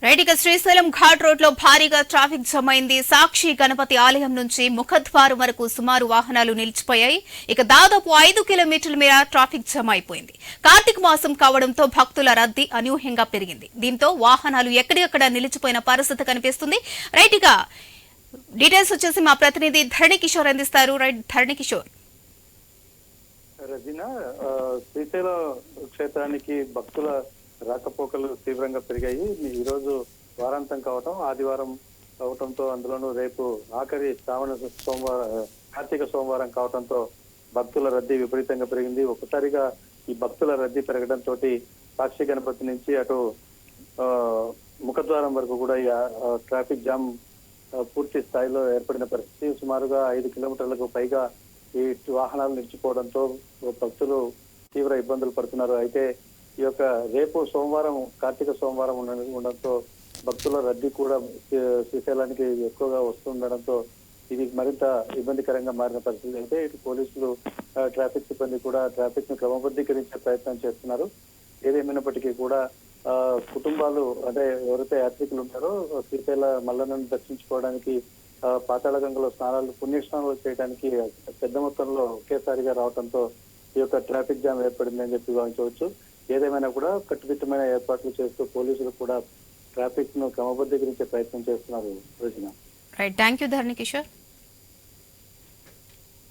Right ఇక Srisailam ghat road లో భారీగా ట్రాఫిక్ జామ్ అయింది. సాక్షి గణపతి ఆలయం నుంచి ముఖద్వారం వరకు సుమారు వాహనాలు నిలిచిపోయాయి. ఇక దాదాపు 5 కిలోమీటర్ల మేర ట్రాఫిక్ జామ్ అయిపోయింది. కార్తీక మాసం కావడంతో భక్తుల రద్దీ అనూహ్యంగా పెరిగింది. దీంతో వాహనాలు ఎక్కడికక్కడ నిలిచిపోయిన పరిస్థితి కనిపిస్తుంది. రైట్ ఇక డీటెయిల్స్ వచ్చేసి మా ప్రతినిధి ధరణి కిషోర్ అందిస్తారు. రైట్ ధరణి కిషోర్. రజీనా, శ్రీశైలం క్షేత్రానికి భక్తుల రాకపోకలు తీవ్రంగా పెరిగాయి. ఈ రోజు వారాంతం కావటం, ఆదివారం అవటంతో, అందులోనూ రేపు ఆఖరి కార్తీక సోమవారం కావటంతో భక్తుల రద్దీ విపరీతంగా పెరిగింది. ఒక్కసారిగా ఈ భక్తుల రద్దీ పెరగడంతో సాక్షి గణపతి నుంచి అటు ముఖద్వారం వరకు కూడా ట్రాఫిక్ జామ్ పూర్తి స్థాయిలో ఏర్పడిన పరిస్థితి. సుమారుగా 5 కిలోమీటర్లకు పైగా ఈ వాహనాలు నిలిచిపోవడంతో భక్తులు తీవ్ర ఇబ్బందులు పడుతున్నారు. అయితే ఈ యొక్క రేపు సోమవారం, కార్తీక సోమవారం ఉండడంతో భక్తుల రద్దీ కూడా శ్రీశైలానికి ఎక్కువగా వస్తుండడంతో ఇది మరింత ఇబ్బందికరంగా మారిన పరిస్థితి. అయితే ఇటు పోలీసులు, ట్రాఫిక్ సిబ్బంది కూడా ట్రాఫిక్ ను క్రమబద్ధీకరించే ప్రయత్నం చేస్తున్నారు. ఏదేమైనప్పటికీ కూడా కుటుంబాలు, అంటే ఎవరైతే యాత్రికులు ఉంటారో శ్రీశైల మల్లన్నను దర్శించుకోవడానికి పాతాళగంగలో స్నానాలు, పుణ్యస్నానాలు చేయడానికి పెద్ద మొత్తంలో ఒకేసారిగా రావడంతో ఈ యొక్క ట్రాఫిక్ జామ్ ఏర్పడిందని చెప్పి భావించవచ్చు. ఏదేమైనా కూడా కట్టుదిట్టమైన ఏర్పాట్లు చేస్తూ పోలీసులు కూడా ట్రాఫిక్ ను క్రమబద్ధీకరించే ప్రయత్నం చేస్తున్నారు. Right, thank you Dharani Kishore.